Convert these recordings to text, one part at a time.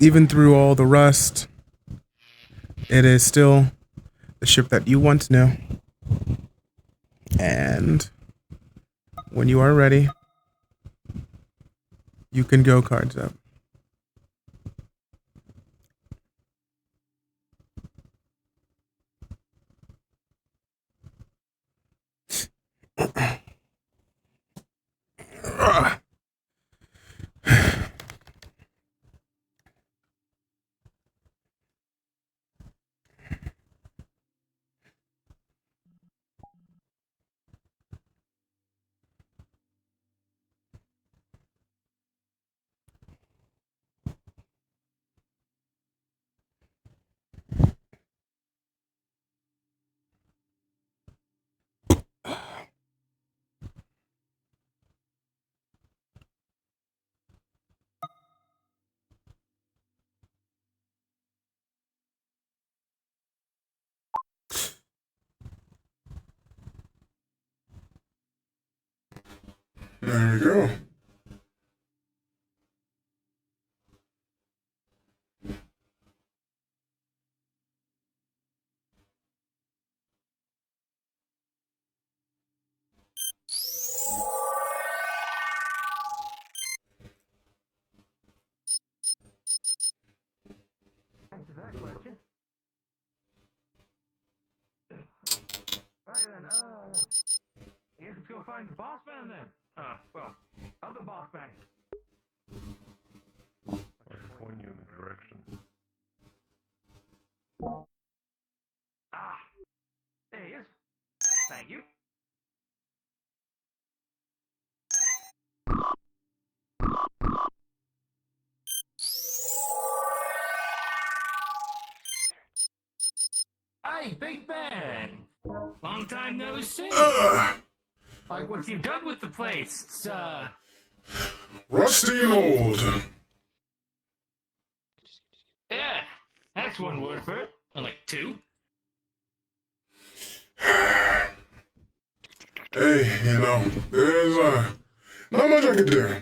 even through all the rust, it is still the ship that you once knew. And when you are ready, you can go cards up. There we go. Thanks for that question. Right then, guess let's go find the boss man then. Well, other boss man. I'll point you in the direction. There he is. Thank you. Hey, Big Man! Long time no see. Like, what you done with the place? It's, Rusty and old. yeah, that's one word for it. Or like two. Hey, there's not much I could do.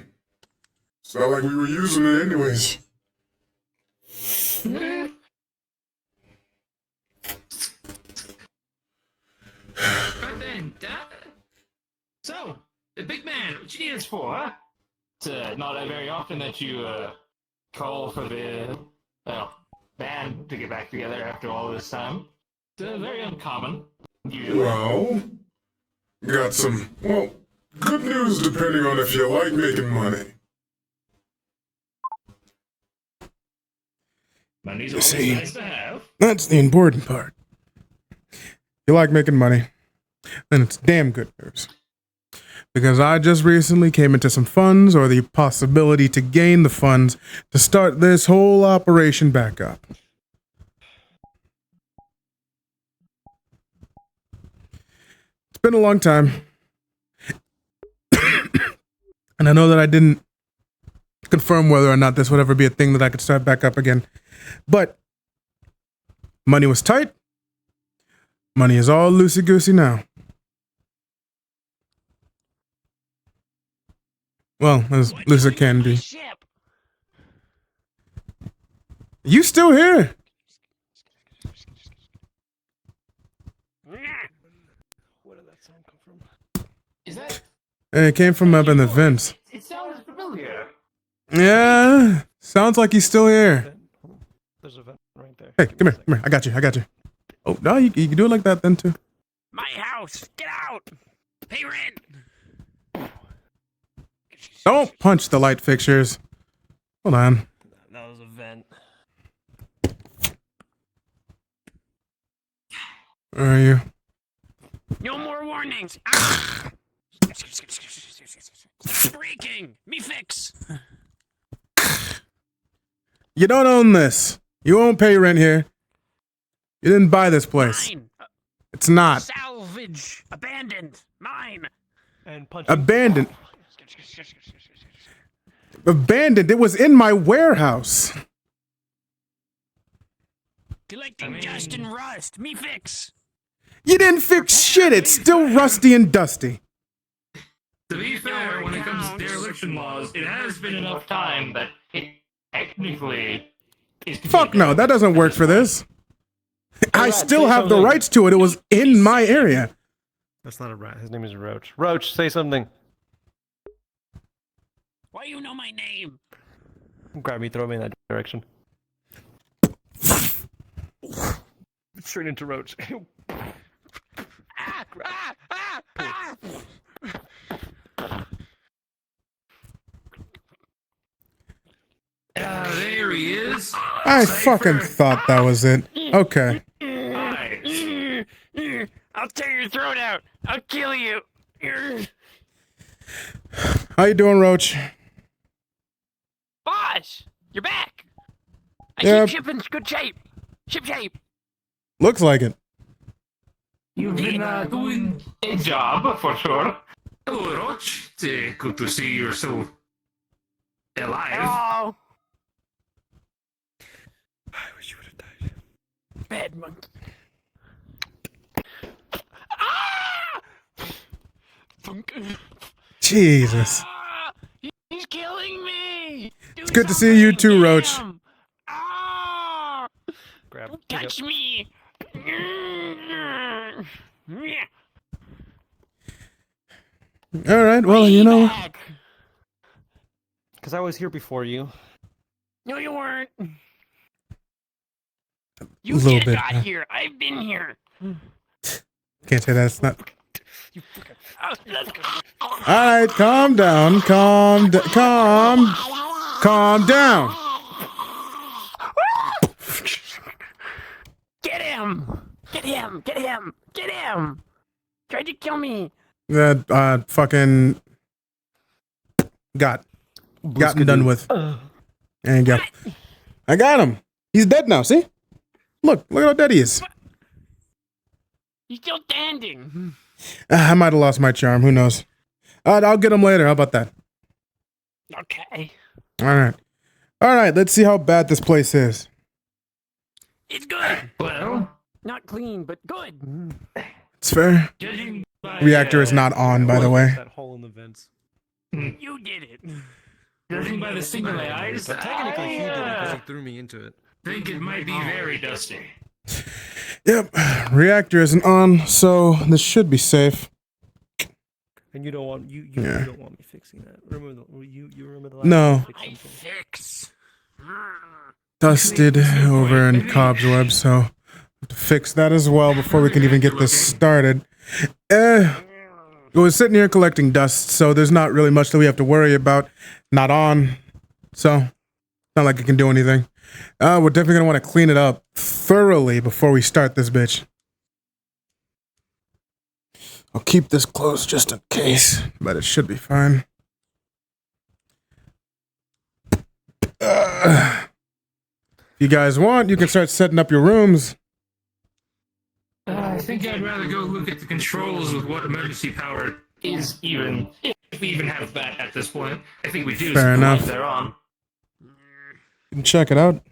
It's not like we were using it anyways. Right then, so, the Big Man, what you need us for, huh? It's not very often that you call for the band to get back together after all this time. It's very uncommon. Usually. Well, got some, good news depending on if you like making money. Money's You always see, nice to have. That's the important part. You like making money, then it's damn good news. Because I just recently came into some funds, or the possibility to gain the funds, to start this whole operation back up. It's been a long time. And I know that I didn't confirm whether or not this would ever be a thing that I could start back up again. But money was tight. Money is all loosey-goosey now. Well, as loose as it can be. You still here? Where did that sound come from? Is that? It came from up in the vents. It sounds familiar. Yeah, sounds like he's still here. There's a vent right there. Hey, come here. I got you. Oh, no, you can do it like that then, too. My house! Get out! Pay rent! Don't punch the light fixtures. Hold on. That was a vent. Where are you? No more warnings! Ah! Breaking! Me fix! You don't own this. You won't pay rent here. You didn't buy this place. Mine! It's not. Salvage! Abandoned! Mine! And punch. Abandoned. Abandoned. It was in my warehouse. Collecting dust and rust! Me fix! You didn't fix shit. It's still rusty and dusty. To be fair, when it comes to dereliction laws, it has been enough time that it technically Fuck no, that doesn't work for this. I Rat, still say have the something. rights to it. It was in my area. That's not a rat. His name is Roach. Roach, say something. Why you know my name? Grab me, throw me in that direction. Straight into Roach. There he is. I fucking thought that was it. Okay. Nice. I'll tear your throat out. I'll kill you. How you doing, Roach? Boss, you're back. I Yep. keep shipping good shape. Ship shape. Looks like it. You've been doing a job for sure. Hello, Roach. It's good to see you're still alive. Hello. I wish you would have died. Bad monkey. Jesus. He's killing me. It's good to see you too, Roach. Grab. Don't touch me. All right. Well, you know. Because I was here before you. No, you weren't. You Little just bit, got huh? here. I've been here. Can't say that. It's not. You fucking. All right. Calm down. Calm down. Get him! Get him! Get him! Get him! Tried to kill me. That fucking gotten done with. There you go. I got him. He's dead now. See? Look at how dead he is. He's still standing. I might have lost my charm. Who knows? I'll get him later. How about that? Okay. All right. Let's see how bad this place is. It's good. Well, Not clean, but good. It's fair. judging by, Reactor is not on, by the way. That hole in the vents. You did it. Judging by the stimuli eyes, But technically, he did it because I he threw me into it. think it might be very dusty. Yep. Reactor isn't on, so this should be safe. And you don't want you Yeah. don't want me fixing that. Remember you remember the last No. time I I fixed something? fix. Dusted over in cobweb, so have to fix that as well before we can even get this started. It was sitting here collecting dust, so there's not really much that we have to worry about. Not on, so not like it can do anything. We're definitely gonna want to clean it up thoroughly before we start this bitch. I'll keep this closed just in case, but it should be fine. If you guys want, you can start setting up your rooms. I think I'd rather go look at the controls with what emergency power is even, if we even have that at this point. I think we do. Fair so enough. They're on. You can check it out.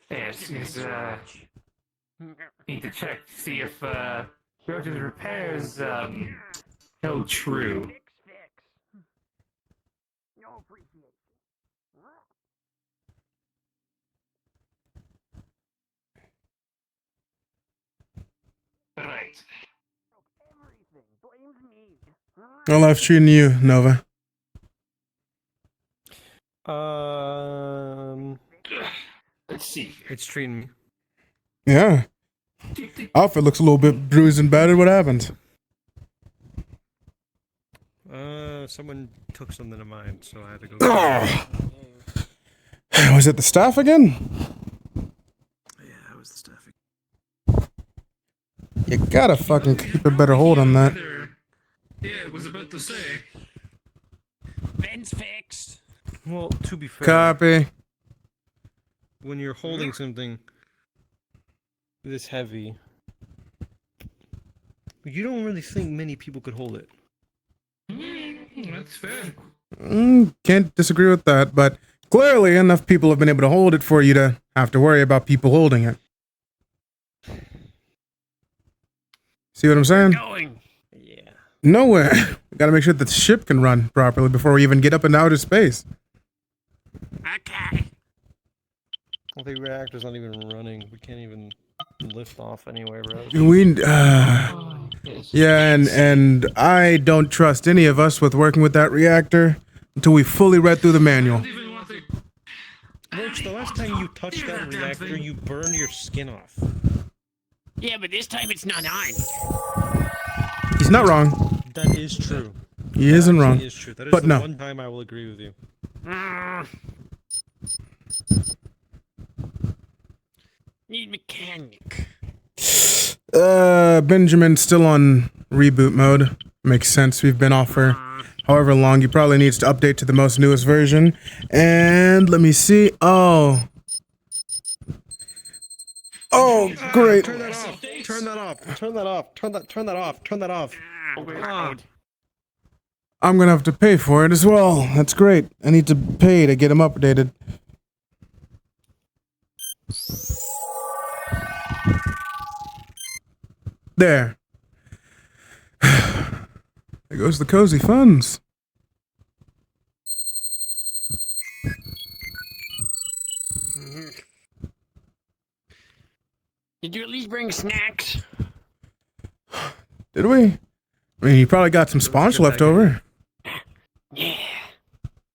Yes, need to check to see if Roach's repairs held true. No appreciation. Right. Everything blames me. How life's treating you, Nova? Let's see. It's treating me. Yeah. Outfit looks a little bit bruised and battered. What happened? Someone took something of mine, so I had to go. Oh. Was it the staff again? Yeah, it was the stuff. You gotta fucking keep a better hold on that. Yeah, I was about to say. Vent's fixed. Well, to be fair, Copy. when you're holding something this heavy, you don't really think many people could hold it. That's fair. Can't disagree with that, but clearly enough people have been able to hold it for you to have to worry about people holding it. See what I'm saying? Going. Yeah. Nowhere. We gotta make sure that the ship can run properly before we even get up into outer space. Okay. Well, the reactor's not even running. We can't even lift off anywhere, bro. Yes. Yeah, and I don't trust any of us with working with that reactor until we fully read through the I manual. don't even want to. Roach, the last time you touched that reactor, you burned your skin off. Yeah, but this time it's not on. He's not wrong. That is true. He isn't That wrong. actually is true. That is But the no. one time I will agree with you. Need mechanic. Benjamin's still on reboot mode. Makes sense. We've been off for however long. He probably needs to update to the most newest version. And let me see. Oh, great. Turn that off. Turn that off. Turn that off. Turn that off. Turn that off. Overload. I'm gonna have to pay for it as well. That's great. I need to pay to get him updated. There. There goes the cozy funds. Did you at least bring snacks? Did we? I mean, you probably got some sponge good left bag. over. Yeah.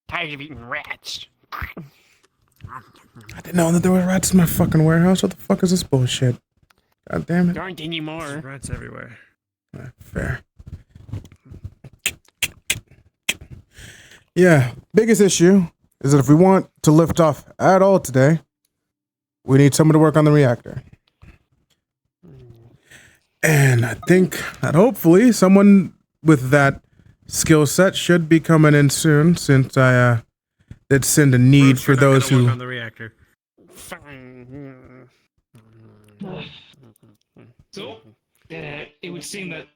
Tired of eating rats. I didn't know that there were rats in my fucking warehouse. What the fuck is this bullshit? God damn it. There aren't any more. There's rats everywhere. Fair. Yeah, biggest issue is that if we want to lift off at all today, we need someone to work on the reactor. And I think that hopefully someone with that skill set should be coming in soon, since I did send a need Roach, for you're not those gonna work who... on the reactor. Fine. So, it would seem that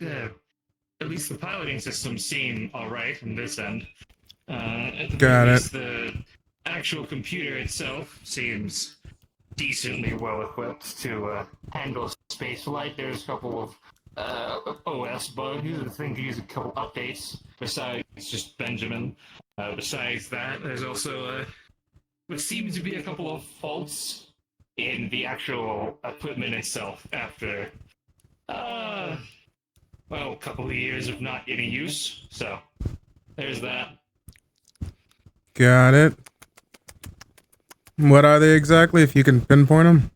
at least the piloting systems seem alright from this end. At the Got very it. least, the actual computer itself seems decently well equipped to handle space flight. There's a couple of OS bugs. I think use a couple updates besides just Benjamin. Besides that, there's also what seems to be a couple of faults in the actual equipment itself after a couple of years of not any use. So there's that. Got it. What are they exactly, if you can pinpoint them?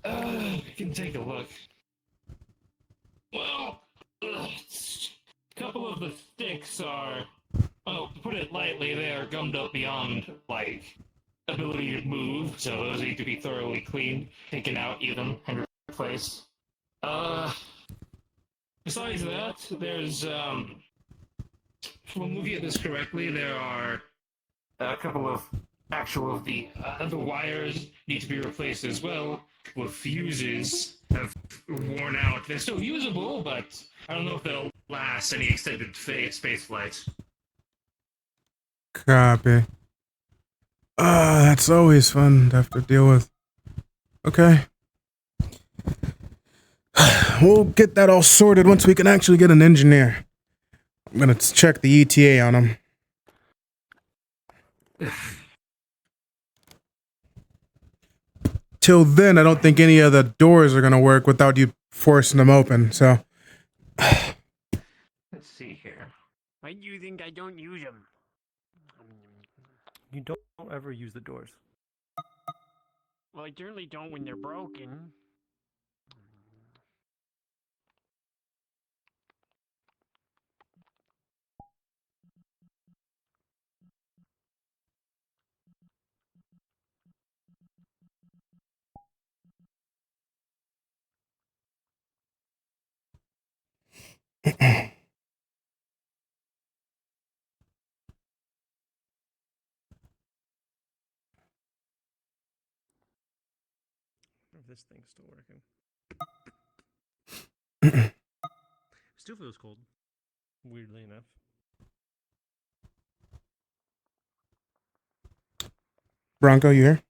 I can take a look. Well, a couple of the sticks are, well, to put it lightly, they are gummed up beyond, like, ability to move, so those need to be thoroughly cleaned, taken out even, and replaced. Besides that, there's, if I'm looking at this correctly, there are a couple of the wires need to be replaced as well. A couple of fuses have worn out. They're still usable, but I don't know if they'll last any extended space flights. Copy. That's always fun to have to deal with. Okay. We'll get that all sorted once we can actually get an engineer. I'm gonna check the ETA on him. Till then, I don't think any of the doors are gonna work without you forcing them open, so... Let's see here. Why do you think I don't use them? You don't ever use the doors. Well, I generally don't when they're broken. If this thing's still working. Still feels cold. Weirdly enough. Bronco, you here?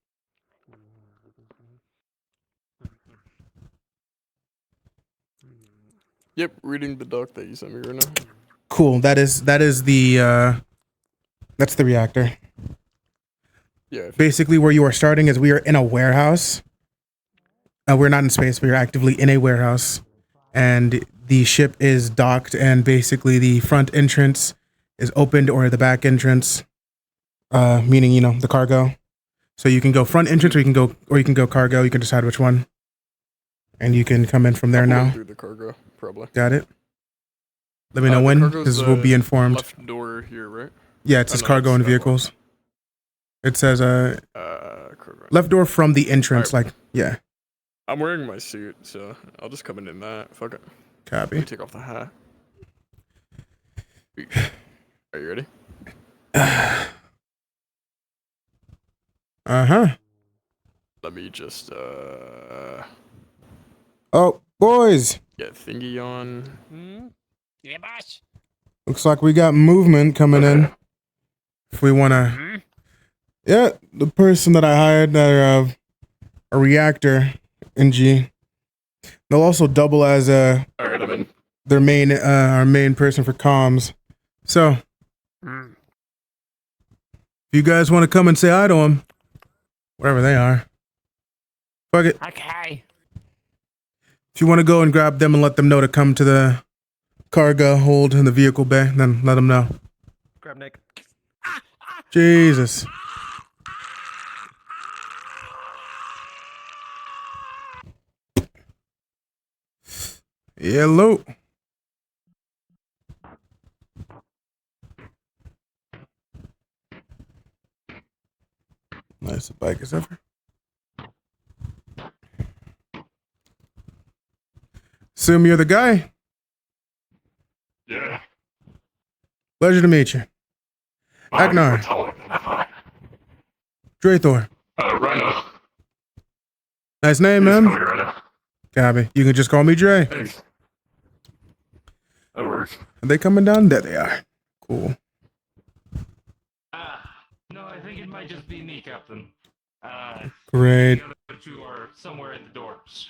Yep, reading the doc that you sent me right now. Cool. That is the that's the reactor. Yeah. Basically, where you are starting is we are in a warehouse. We're not in space. We are actively in a warehouse, and the ship is docked. And basically, the front entrance is opened, or the back entrance, meaning the cargo. So you can go front entrance, or you can go cargo. You can decide which one, and you can come in from there I'll go now. through the cargo, probably. Got it. Let me know The when, cargo's because the we'll be informed. Left door here, right? Yeah, it says no, cargo it's and that one. vehicles. It says Cargo. left door from the entrance. Alright. Like, yeah, I'm wearing my suit, so I'll just come in that. Fuck it. Let copy. me take off the hat. Are you ready? Let me just Oh, boys, get thingy on. Yeah, boss. looks like we got movement coming in. If we wanna, yeah, the person that I hired, a reactor NG. They'll also double as Alright, I'm in. their main our main person for comms. So if you guys want to come and say hi to them, wherever they are, fuck it. Okay. If you want to go and grab them and let them know to come to the cargo hold in the vehicle bay, then let them know. Grab Nick. Jesus. Hello. Nice bike as ever. Assume you're the guy. Yeah. Pleasure to meet you. Agnar. Drathor. Rhino. Nice name, man. Rhino. Copy. You can just call me Dre. Thanks. That works. Are they coming down? There they are. Cool. No, I think it might just be me, Captain. Great. The other two are somewhere in the doors.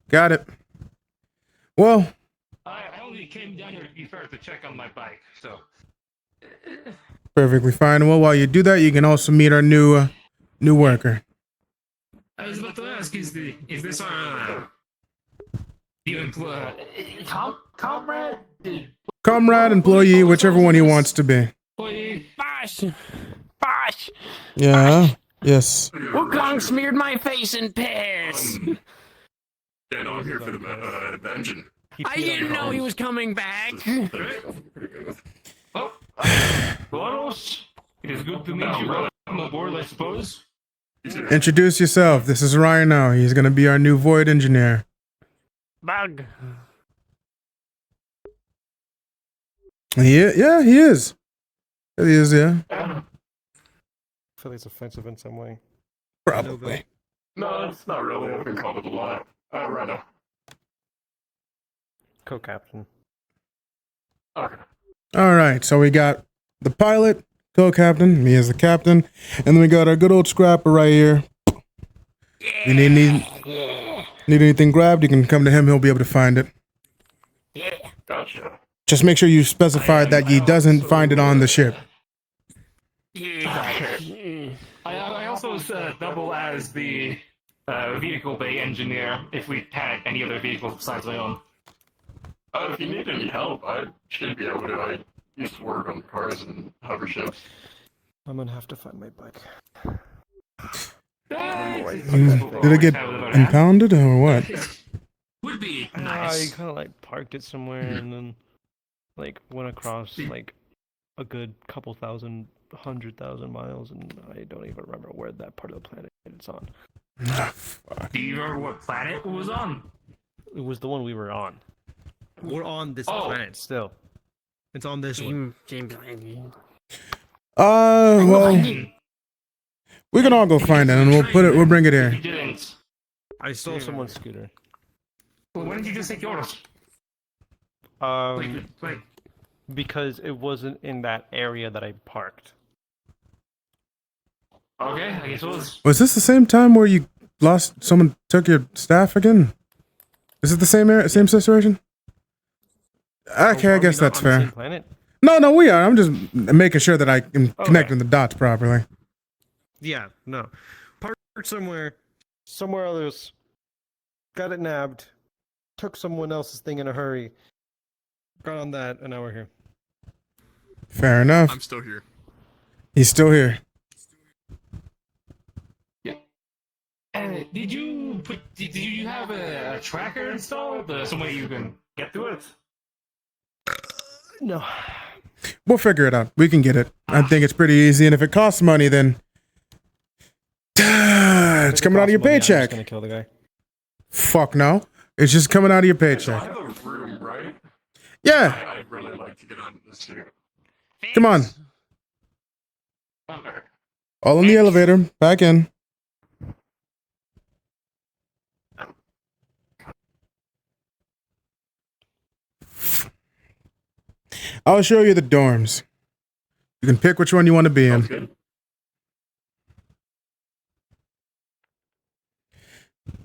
Got it. Well, I only came down here to be fair to check on my bike, so. perfectly fine. Well, while you do that, you can also meet our new worker. I was about to ask, is this our comrade? Comrade, employee, whichever one he wants to be. Employee? Boss. Boss. Yeah. Yes. Wukong smeared my face in piss. Yeah, no, I'm here for the engine. I didn't know he was coming back. Oh, Boros, it is good to meet you. Welcome aboard, I suppose. Introduce yourself. This is Rhino. He's gonna be our new void engineer. Bug. He is. Yeah, he is. He is. Yeah. I feel like it's offensive in some way. Probably. No, it's not really. I've been called it a lot. Rhino. Co-captain. Okay. All right. So we got the pilot, co-captain, me as the captain, and then we got our good old scrapper right here. You need anything grabbed, you can come to him. He'll be able to find it. Gotcha. Just make sure you specify that he doesn't find it on the ship. I also double as the vehicle bay engineer if we had any other vehicles besides my own. If you need any help, I should be able to. I used to work on cars and hover ships. I'm gonna have to find my bike. Did it get impounded or what? Would be I nice. kind of like parked it somewhere and then like went across like a good couple 100,000 miles, and I don't even remember where that part of the planet it's on. Ah, fuck. Do you remember what planet it was on? It was the one we were on. We're on this Oh. planet. Still, It's on this one. Well, we can all go find it, and we'll bring it You here. didn't. I stole stole someone's scooter. Well, when did you just take yours? Like, Because it wasn't in that area that I parked. okay, I guess it was. Was this the same time where you lost? Someone took your staff again? Is it the same situation? Okay, Are I we guess not that's on the same fair. planet? No, we are. I'm just making sure that I am connecting the dots properly. Yeah, no. Parked somewhere. Somewhere others got it nabbed, took someone else's thing in a hurry, got on that, and now we're here. Fair enough. I'm still here. He's still here. Yeah. Did you have a tracker installed? Some way you can get to it? No. We'll figure it out. We can get it. I think it's pretty easy, and if it costs money, then it's coming out of your I'm just paycheck. gonna kill the guy. Fuck no. It's just coming out of your So I paycheck. have a room, right? Yeah. I'd really like to get on this too. Come on. Okay. All in the elevator. Back in. I'll show you the dorms. You can pick which one you want to be in. Sounds good.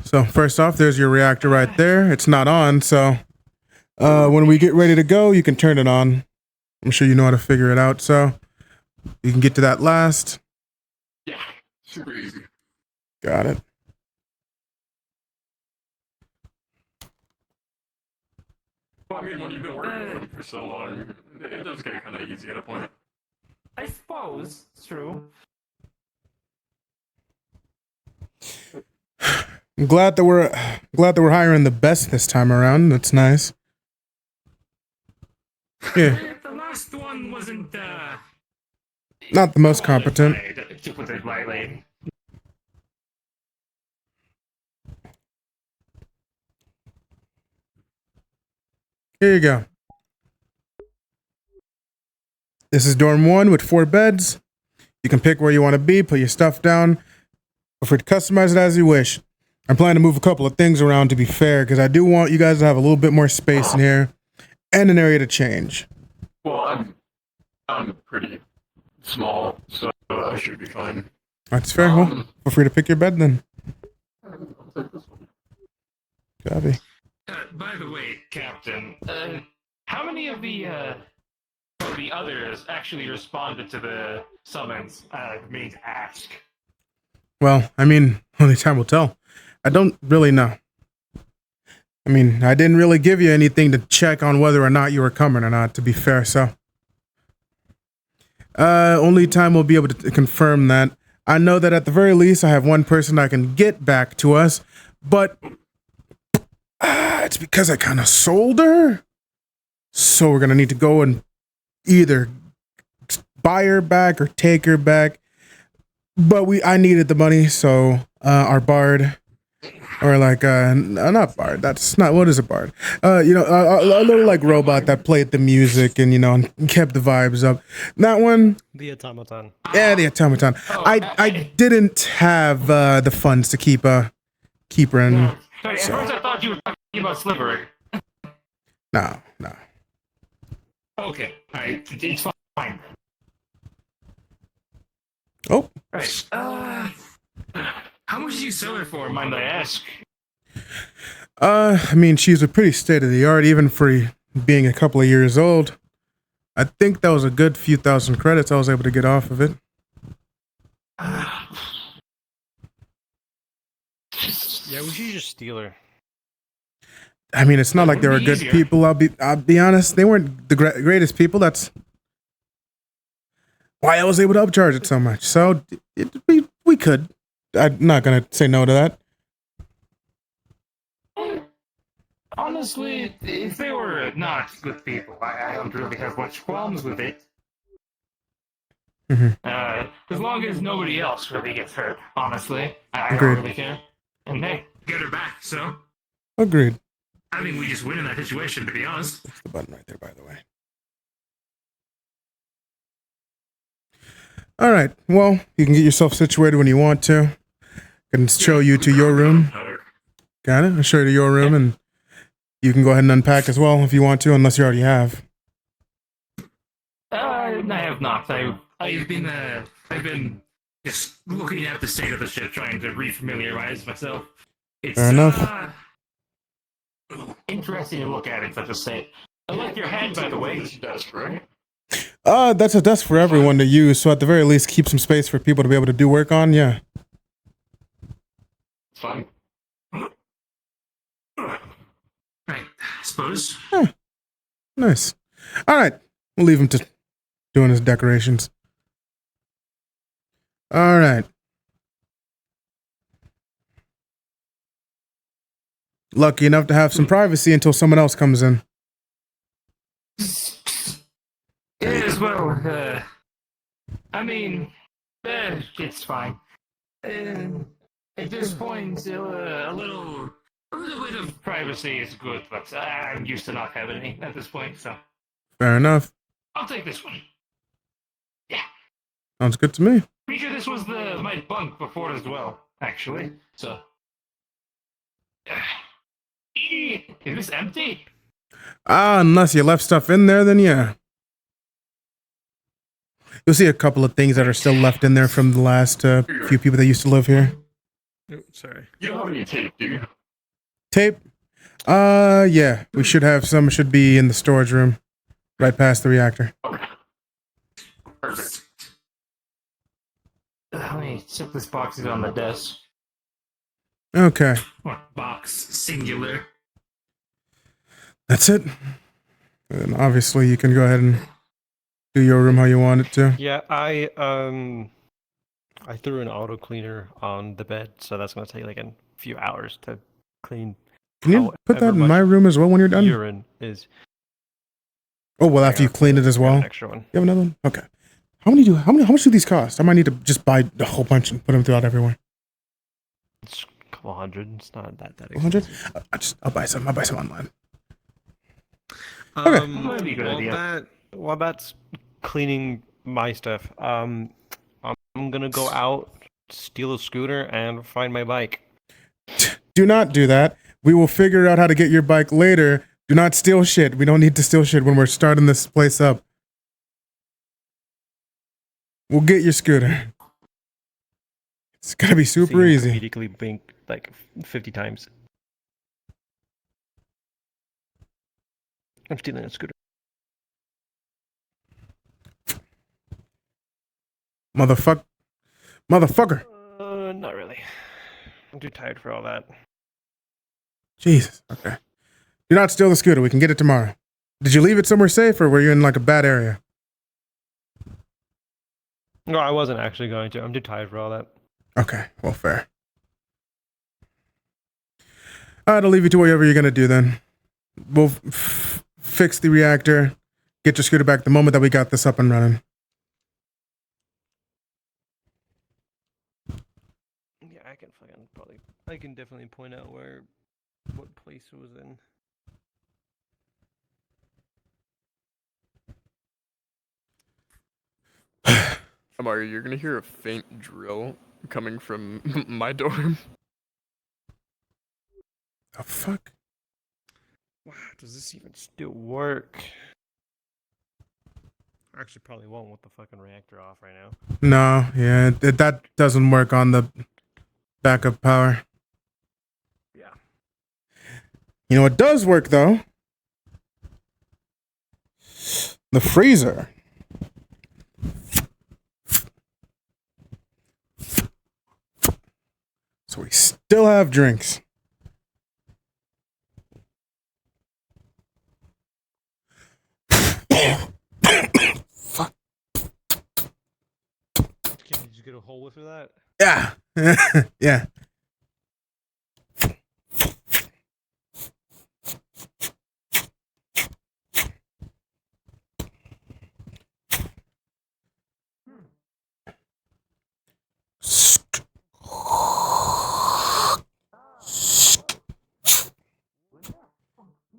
So first off, there's your reactor right there. It's not on, so when we get ready to go, you can turn it on. I'm sure you know how to figure it out, so you can get to that last. Yeah, super easy. Got it. Well, I mean, when you've been working with them for so long, it does get kind of easy at a point. I suppose it's true. I'm glad that we're hiring the best this time around. That's nice. Yeah, The last one wasn't not the most competent. qualified, to put it lightly. Here you go. This is dorm 1 with 4 beds. You can pick where you want to be, put your stuff down. Feel free to customize it as you wish. I'm planning to move a couple of things around to be fair, because I do want you guys to have a little bit more space in here and an area to change. Well, I'm pretty small, so I should be fine. That's fair. Well, feel free to pick your bed then. Copy. By the way, Captain, how many of the others actually responded to the summons me to ask? Well, I mean, only time will tell. I don't really know. I mean, I didn't really give you anything to check on whether or not you were coming or not, to be fair, so. Only time will be able to confirm that. I know that at the very least, I have one person that can get back to us, but it's because I kind of sold her. So we're going to need to go and either buy her back or take her back. But I needed the money, so our bard, or like not bard. That's not, what is a bard? A little like robot that played the music and and kept the vibes up. That one, The automaton. yeah, the automaton. I didn't have the funds to keep her in. Sorry, at first I thought you were talking about Sliver. No. Okay, alright, it's fine. Oh, Right. How much did you sell her for, mind I ask? I mean, she's a pretty state of the art, even for being a couple of years old. I think that was a good few thousand credits I was able to get off of it. Yeah, we should just steal her. I mean, it's not like they were Wouldn't be good easier. people. I'll be honest. They weren't the greatest people. That's why I was able to upcharge it so much. So we could. I'm not gonna say no to that. Honestly, if they were not good people, I don't really have much qualms with it. Mhm. As long as nobody else really gets hurt, honestly. I Agreed. don't really care. And hey, get her back, so. Agreed. I think we just win in that situation, to be honest. That's the button right there, by the way. All right. Well, you can get yourself situated when you want to. I can show you to your room. Got it? I'll show you to your room, and you can go ahead and unpack as well if you want to, unless you already have. I have not. I've been just looking at the state of the ship, trying to refamiliarize myself. It's Fair enough. Interesting to look at it, such a say. I like your hat, by the way. This desk, right? That's a desk for everyone to use, so at the very least keep some space for people to be able to do work on, yeah. It's fine. Right, I suppose. Nice. Alright. We'll leave him to doing his decorations. Alright. Lucky enough to have some privacy until someone else comes in. Yes, well, I mean, it's fine. At this point, a little bit of privacy is good, but I'm used to not having any at this point, so Fair enough. I'll take this one. Yeah. Sounds good to me. Pretty sure this was my bunk before as well, actually. So, is this empty? Unless you left stuff in there, then yeah. You'll see a couple of things that are still left in there from the last few people that used to live here. Oh, sorry. You don't have any tape, do you? Tape? Yeah. We should have some. Should be in the storage room. Right past the reactor. Okay. Perfect. Let me check this box is on the desk. Okay. Or box, singular. That's it. And obviously you can go ahead and do your room how you want it to. Yeah, I threw an auto cleaner on the bed, so that's gonna take like a few hours to clean. Can you put that however in my much room as well when you're done? Urine is. Oh, well, after you clean it as I got well. an You extra one. have another one? Okay. How much do these cost? I might need to just buy a whole bunch and put them throughout everywhere. It's a couple hundred. It's not that 100? expensive. I'll buy some. I'll buy some online. That'd be a good While idea. While that's cleaning my stuff, I'm gonna go out, steal a scooter, and find my bike. Do not do that. We will figure out how to get your bike later. Do not steal shit. We don't need to steal shit when we're starting this place up. We'll get your scooter. It's gonna be super See, easy. Immediately blink like 50 times. I'm stealing a scooter. Motherfucker. Not really. I'm too tired for all that. Jesus. Okay. Do not steal the scooter. We can get it tomorrow. Did you leave it somewhere safe or were you in like a bad area? No, I wasn't actually going to. I'm too tired for all that. Okay. Well, fair. I'll leave you to whatever you're going to do then. We'll fix the reactor, get your scooter back the moment that we got this up and running. Yeah, I can definitely point out what place it was in. Amari, you're gonna hear a faint drill coming from my dorm. The fuck? Wow, does this even still work? Actually, probably won't with the fucking reactor off right now. No, yeah, that doesn't work on the backup power. Yeah. You know what does work though? The freezer. So we still have drinks. Fuck. Can you just get a whole whiff of that? Yeah. Yeah.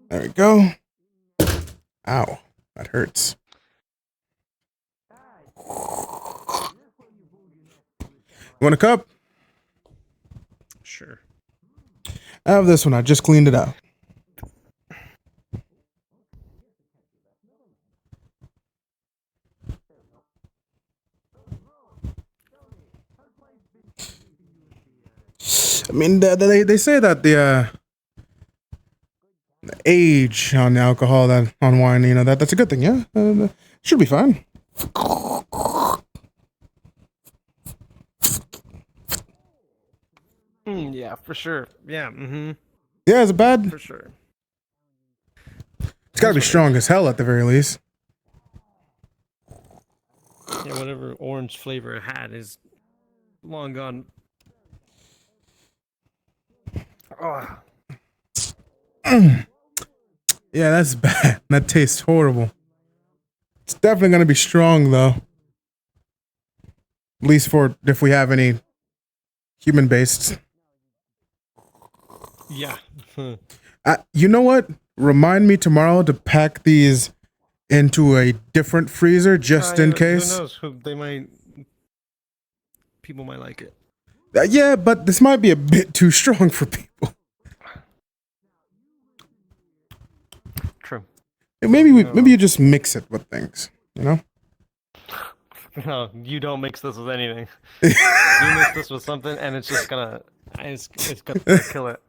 There we go. Ow, that hurts. You want a cup? Sure. I have this one. I just cleaned it out. I mean, they say that the age on alcohol, that on wine, you know, that's a good thing, yeah. Should be fine. Yeah, for sure. Yeah, Yeah, is it bad? for sure. It's gotta be strong as hell at the very least. Yeah, whatever orange flavor it had is long gone. Oh, Yeah, that's bad. That tastes horrible. It's definitely gonna be strong though. At least for if we have any human based. yeah. You know what? Remind me tomorrow to pack these into a different freezer just in case. Who knows? They might. People might like it. Yeah, but this might be a bit too strong for people. True. Maybe you just mix it with things, you know? No, you don't mix this with anything. You mix this with something, and it's just gonna, it's gonna kill it.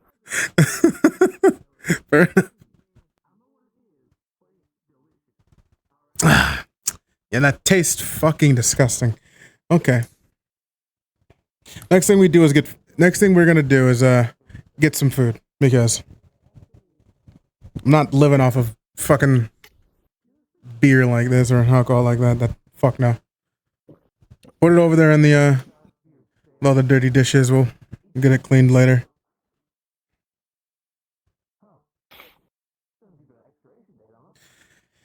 Fair enough. Yeah, that tastes fucking disgusting. Okay. Next thing we're gonna do is get some food because I'm not living off of fucking beer like this or alcohol like that. Fuck no. Put it over there in the all the dirty dishes. We'll get it cleaned later.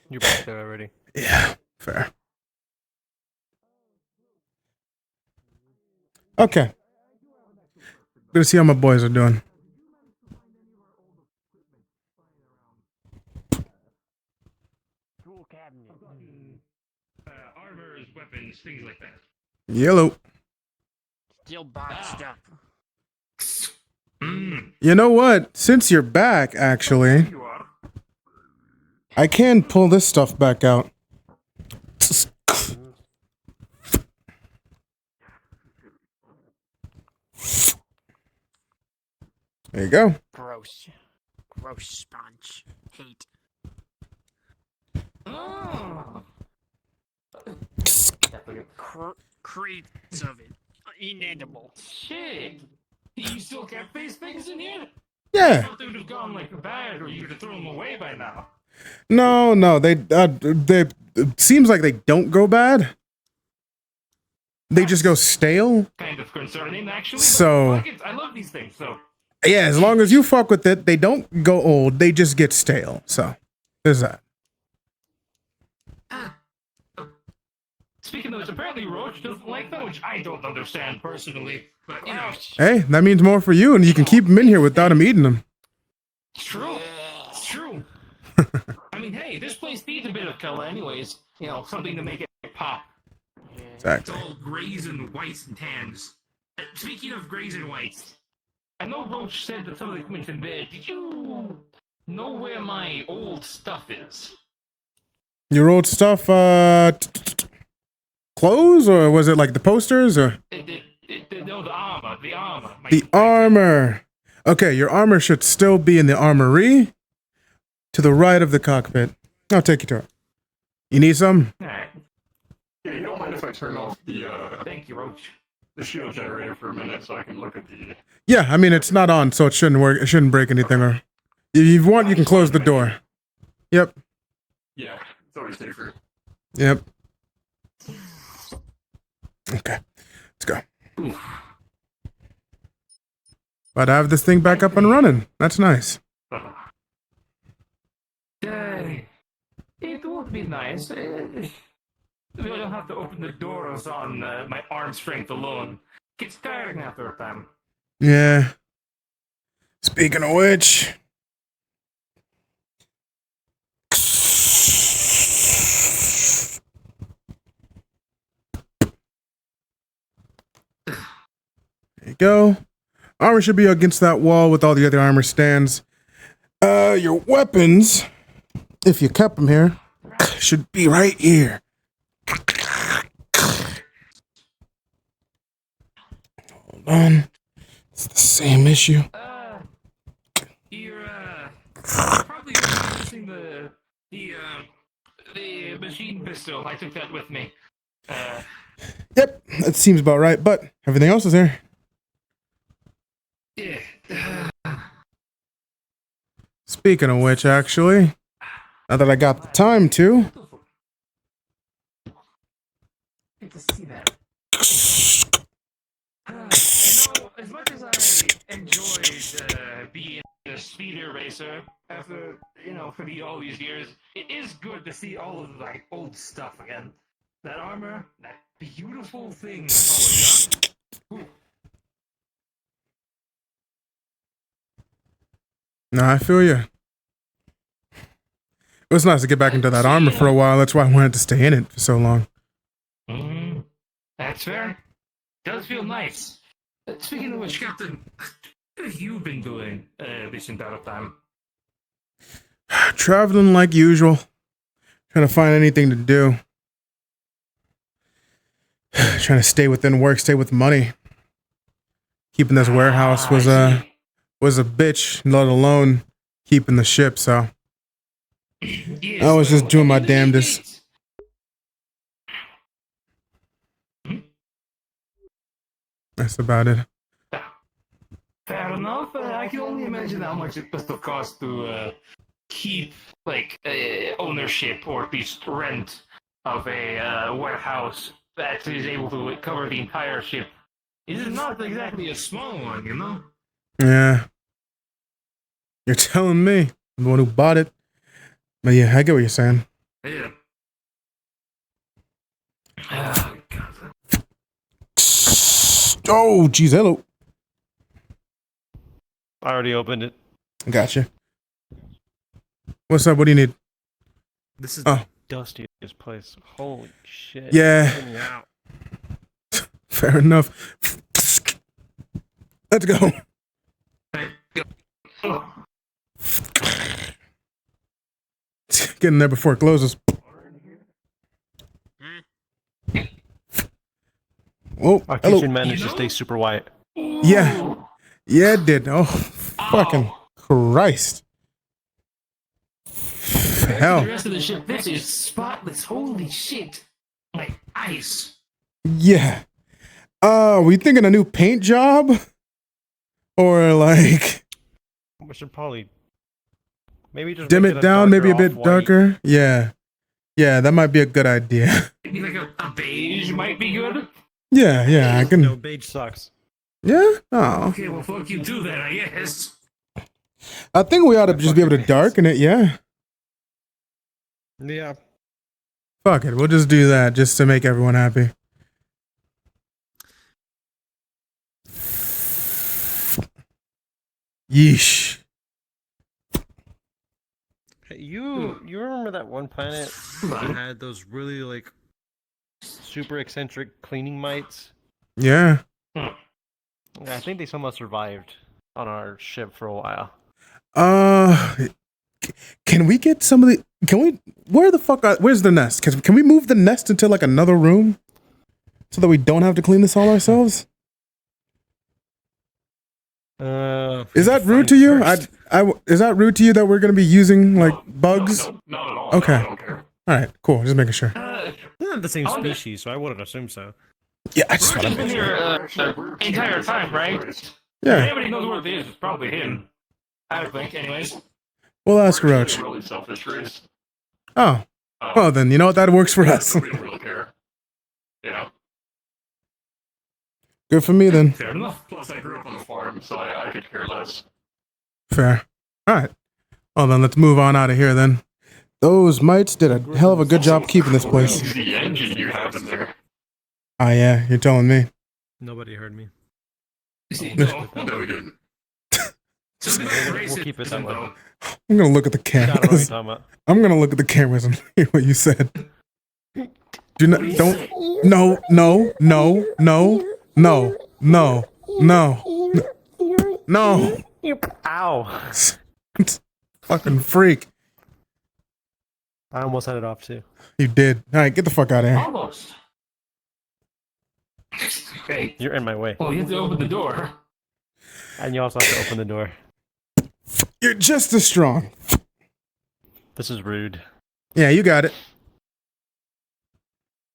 You're back there already. Yeah, fair. Okay. Gonna see how my boys are doing. Tool cabinet. Armors, weapons, things like that. Yellow. Still boxed up. You know what? Since you're back, actually, You are. I can pull this stuff back out. There you go. Gross. Gross sponge. Hate. Oh. Crates of it. Inedible. Shit. You still kept these things in here? I Yeah. thought they would have gone like bad, or you would have thrown them away by now. No. They it seems like they don't go bad. They just go stale. Kind of concerning, actually. but So- fuck it, I love these things, so. Yeah, as long as you fuck with it, they don't go old. They just get stale. So there's that. Speaking of which, apparently Roach doesn't like them, which I don't understand personally. But, you know, Hey, that means more for you, and you can keep them in here without him eating them. it's true. It's true. I mean, hey, this place needs a bit of color anyways. You know, something to make it pop. It's Exactly. all grays and whites and tans. Speaking of grays and whites, I know Roach said that some of the equipment's in bed. Did you know where my old stuff is? Your old stuff, clothes, or was it like the posters, or No, the armor. the armor? Okay, your armor should still be in the armory, to the right of the cockpit. I'll take you to it. You need some? Alright. Yeah, you don't mind if I turn off Thank you, Roach. the shield generator for a minute so I can look at the. Yeah, I mean it's not on, so it shouldn't work. It shouldn't break anything. Or if you want, you can close the door. Yep. Yeah, it's always safer. Yep. Okay, let's go. But I have this thing back up and running. That's nice. It would be nice. We don't have to open the doors on my arm strength alone. Gets tiring after a time. Yeah. Speaking of which. There you go. Armor should be against that wall with all the other armor stands. Your weapons, if you kept them here, should be right here. Hold on. It's the same issue. You're probably using the the machine pistol. I took that with me. Yep, that seems about right. But everything else is there. Yeah. Speaking of which, actually, now that I got the time to, Good to see that. As much as I enjoyed being a speeder racer after, for all these years, it is good to see all of the old stuff again. That armor, that beautiful thing. no, I feel you. It was nice to get back into that armor for a while. That's why I wanted to stay in it for so long. That's fair. Does feel nice. Speaking of which, Captain, what have you been doing this entire time? Traveling like usual. Trying to find anything to do. Trying to stay within work, stay with money. Keeping this warehouse was a bitch, let alone keeping the ship, so Yes, I was just doing my damnedest. That's about it. Fair enough. I can only imagine how much it must have cost to keep ownership or at least rent of a warehouse that is able to cover the entire ship. It is not exactly a small one, you know? Yeah. You're telling me. I'm the one who bought it. But yeah, I get what you're saying. Yeah. Oh, geez, hello. I already opened it. Gotcha. What's up? What do you need? This is Oh. the dustiest place. Holy shit. Yeah. Get me out. Fair enough. Let's go. Get in there before it closes. Oh, Our hello. kitchen managed to stay super white. Yeah. Yeah, it did. Oh, fucking Christ. The Hell. rest of the ship, this is spotless. Holy shit. Like ice. Yeah. We thinking a new paint job? Or like We should probably maybe just dim make it a down, maybe a darker bit off-white. darker? Yeah. Yeah, that might be a good idea. Maybe like a beige might be good. Yeah, yeah, I No, can. beige sucks. Yeah? Oh. Okay, well, fuck you do that, I guess. I think we ought to just be able to darken it, yeah. Yeah. Fuck it, we'll just do that just to make everyone happy. Yeesh. Hey, you remember that one planet that had those really like super eccentric cleaning mites? Yeah. Yeah, I think they somehow survived on our ship for a while. Can we get some of the? Can we? Where the fuck? Where's the nest? Can we move the nest into like another room, so that we don't have to clean this all ourselves? Is that rude to you? Is that rude to you that we're gonna be using like bugs? No, not at all. Okay. No, I don't care. All right, cool. Just making sure. They're not the same species, so I wouldn't assume so. Yeah, I just Roach want has to been make sure. here the entire time, right? If Yeah, anybody knows where it is, it's probably him. I would think, anyways. we'll ask We're Roach. actually a really selfish race. Oh, well then, you know what? That works for us. So we don't really care. Yeah. Good for me then. Fair enough. Plus, I grew up on the farm, so I could care less. Fair. All right. Well then, let's move on out of here then. Those mites did a hell of a good job keeping this place. The engine you have in there. Ah, yeah, you're telling me. Nobody heard me. No, we didn't. We'll keep it that way. I'm gonna look at the I don't know what you're cameras. talking about. I'm gonna look at the cameras and hear what you said. Do not, don't, no, no, no, no, no, no, no, no. Ow! Fucking freak. I almost had it off too. You did. All right, get the fuck out of here. Almost. Okay. You're in my way. Well, you have to open the door. And you also have to open the door. You're just as strong. This is rude. Yeah, you got it.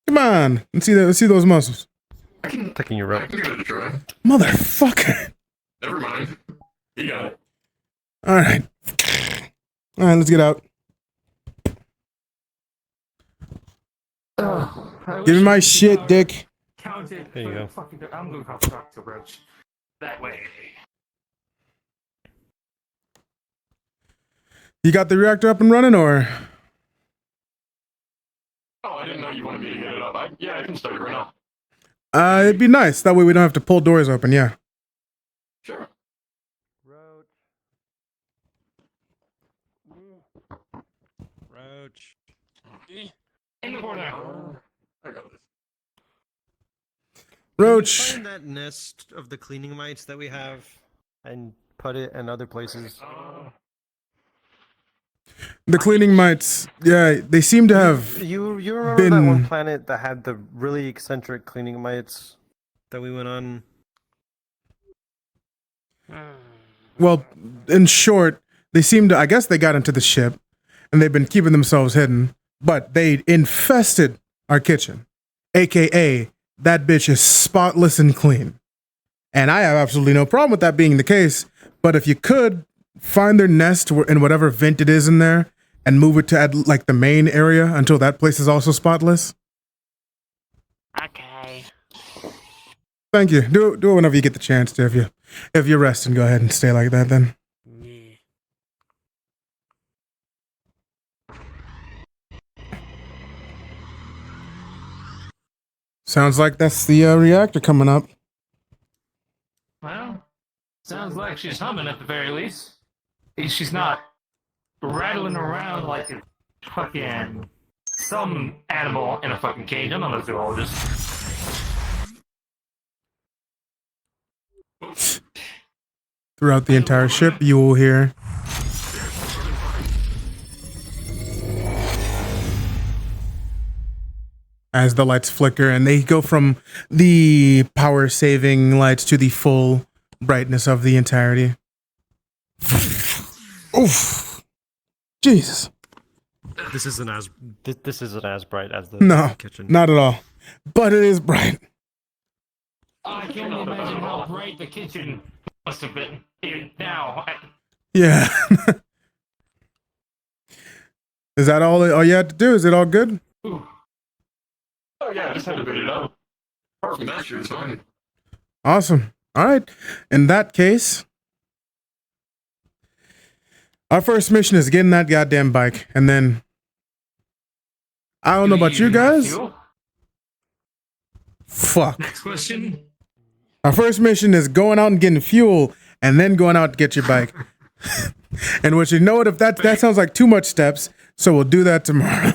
Come on. Let's see those muscles. Taking your I rope. can give it a try. Motherfucker. Never mind. You got it. All right. All right, let's get out. Give me my shit, dick. Count it. There you go. Fucking, I'm gonna talk to Roach. That way. You got the reactor up and running, or? Oh, I didn't know you wanted me to get it up. Yeah, I can start it right now. It'd be nice. That way we don't have to pull doors open. Yeah. Sure. Roach. In the corner. I got this. Roach. Find that nest of the cleaning mites that we have and put it in other places. The cleaning mites. Yeah, they seem to have. You remember that one been- planet that had the really eccentric cleaning mites that we went on? Well, in short, they seem to. I guess they got into the ship, and they've been keeping themselves hidden. But they infested our kitchen, aka that bitch is spotless and clean. And I have absolutely no problem with that being the case. But if you could find their nest in whatever vent it is in there and move it to like the main area until that place is also spotless. Okay. Thank you. Do it whenever you get the chance to. If you're resting, go ahead and stay like that then. Yeah. Sounds like that's the reactor coming up. Well, sounds like she's humming at the very least. She's not rattling around like a fucking some animal in a fucking cage. I'm not a zoologist. Throughout the entire ship, you will hear. As the lights flicker and they go from the power saving lights to the full brightness of the entirety. Oof. Jesus. This isn't as bright as the No, kitchen. not at all. But it is bright. I can only imagine how bright the kitchen must have been. Now, Yeah. Is that all you had to do? Is it all good? ooh, Oh yeah, I just had to boot it up. Apart from that, she was fine. Awesome. All right. In that case, our first mission is getting that goddamn bike. And then, I don't know about you guys. Fuel? Fuck. Next question. Our first mission is going out and getting fuel and then going out to get your bike. And what you know what, if that sounds like too much steps, so we'll do that tomorrow.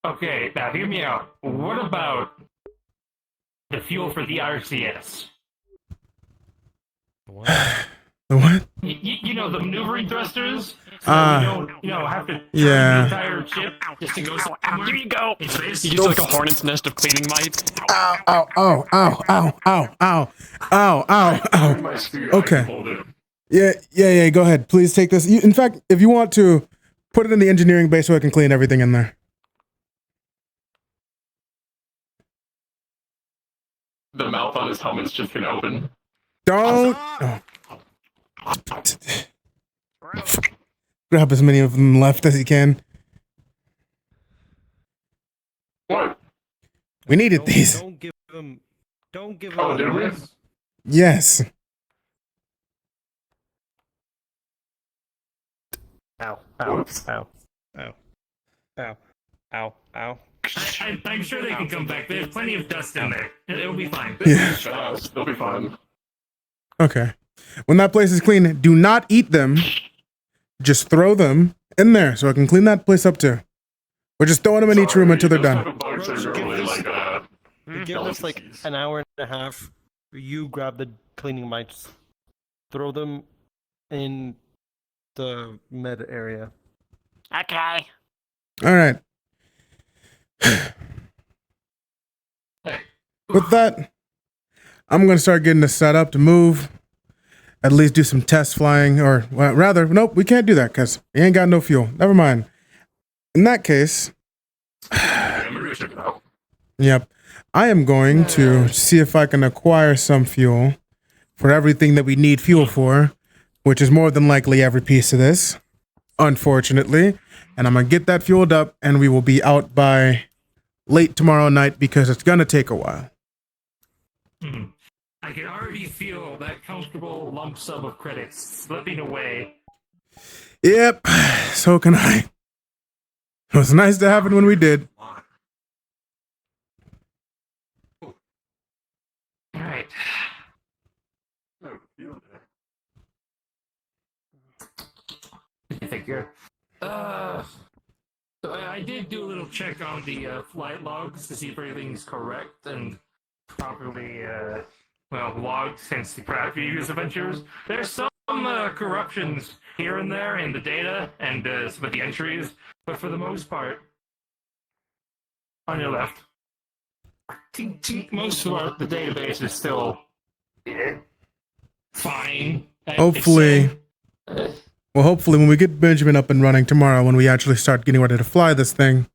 Okay, now hear me out. What about the fuel for the RCS? What? The what? You know, the maneuvering thrusters? So you don't, have to turn Yeah. the entire ship just to go somewhere. Here you go. In space. You just like a hornet's nest of cleaning mites. Ow, ow, ow, ow, ow, ow, ow, ow, ow, ow. My spear, Okay. I can hold it. Yeah, go ahead. Please take this. In fact, if you want to, put it in the engineering bay so I can clean everything in there. The mouth on his helmet's just gonna open. Don't. Oh. Grab as many of them left as you can. What? We needed these. Don't give them. Don't give Oh, them. did we? Yes. Ow! Ow! Whoops. Ow! Ow! Ow! Ow! Ow! I'm sure they can come back. There's plenty of dust in there. It'll be fine. Yeah. Fast. They'll be fine. Okay. When that place is clean, do not eat them. Just throw them in there so I can clean that place up too. We're just throwing them in each room until they're Those done. type of bugs Roach, are give really this- like Give us like an hour and a half. You grab the cleaning mites, throw them in the med area. Okay. All right. With that, I'm going to start getting this set up to move. At least do some test flying, or well, rather, nope, we can't do that because we ain't got no fuel. Never mind. In that case, I'm gonna go check it out. Yep. I am going to see if I can acquire some fuel for everything that we need fuel for, which is more than likely every piece of this, unfortunately. And I'm going to get that fueled up, and we will be out by late tomorrow night because it's going to take a while. I can already feel that comfortable lump sum of credits slipping away. Yep. So can I. It was nice to have it when we did. Alright. Oh, field day. Figure. So I did do a little check on the flight logs to see if everything's correct and properly, logged since the previous adventures. There's some corruptions here and there in the data and some of the entries, but for the most part, on your left, most of the database is still fine. Hopefully. Well, hopefully when we get Benjamin up and running tomorrow, when we actually start getting ready to fly this thing,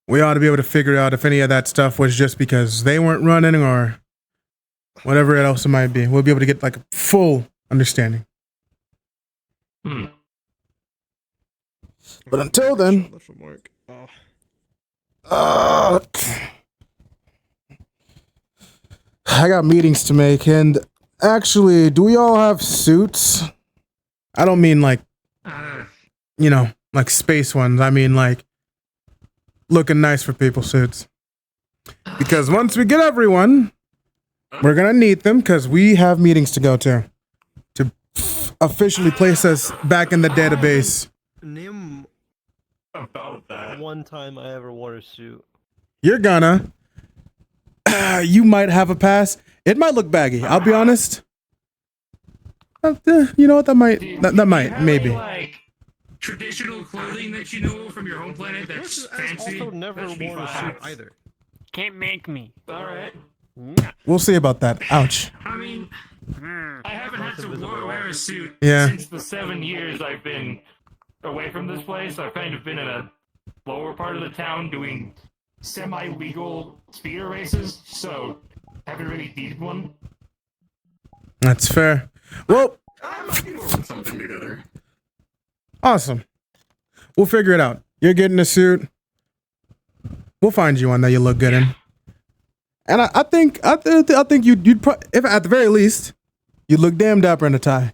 we ought to be able to figure out if any of that stuff was just because they weren't running or whatever else it might be. We'll be able to get like a full understanding. But until then, I got meetings to make. And actually, do we all have suits? I don't mean like, like space ones. I mean like looking nice for people suits. Because once we get everyone, we're going to need them because we have meetings to go to officially place us back in the database. Name About that. one time I ever wore a suit. You're gonna. You might have a pass. It might look baggy. I'll be honest. You know what? That might. That might. Maybe. Like traditional clothing that you know from your home planet that's fancy. Also never that should be worn a fine. suit either. Can't make me. Alright. We'll see about that. Ouch. I mean, I haven't had to wear a suit Yeah. since the 7 years I've been away from this place. I've kind of been in a lower part of the town doing semi-legal speeder races, so haven't really needed one. That's fair. Well, I might be putting something together. awesome. We'll figure it out. You're getting a suit. We'll find you one that you look good in. And I think you'd if at the very least, you look damn dapper in a tie.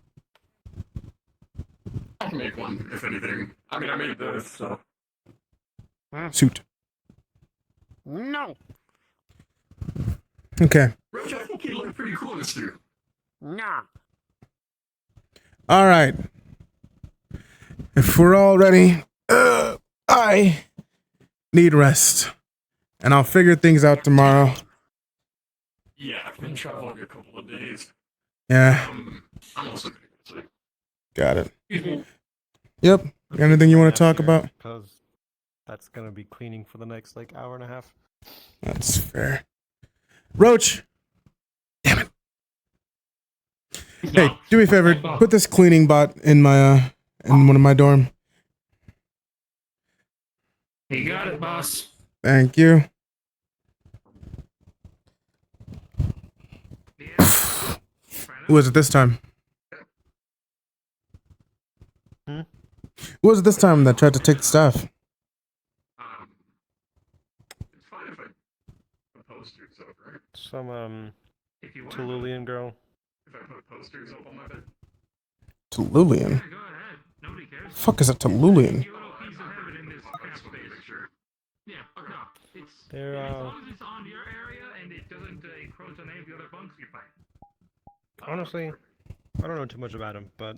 I can make one, if anything. I mean, I made this, so. Suit. No. Okay. Roach, I think you look pretty cool this year. Nah. All right. If we're all ready, I need rest. And I'll figure things out tomorrow. Yeah, I've been traveling a couple of days. Yeah, I'm also gonna go sleep. got it. Yep. Anything you want to talk about? Because that's gonna be cleaning for the next hour and a half. That's fair. Roach. Damn it. Hey, do me a favor. Put this cleaning bot in my in one of my dorm. You got it, boss. Thank you. Who was it this time? Hmm? Who was it this time that tried to take the stuff? It's fine if I put posters up, right? Some If you want. Tululian girl. If I put posters up on my bed. Tululian? Yeah, go ahead. Nobody cares. Fuck is a Tululian? You little piece of heaven in this crap space. Sure. Yeah, okay. It's, They're, as long as it's on your area and it doesn't encroach on any of the other bunks, you're fine. Honestly, I don't know too much about him, but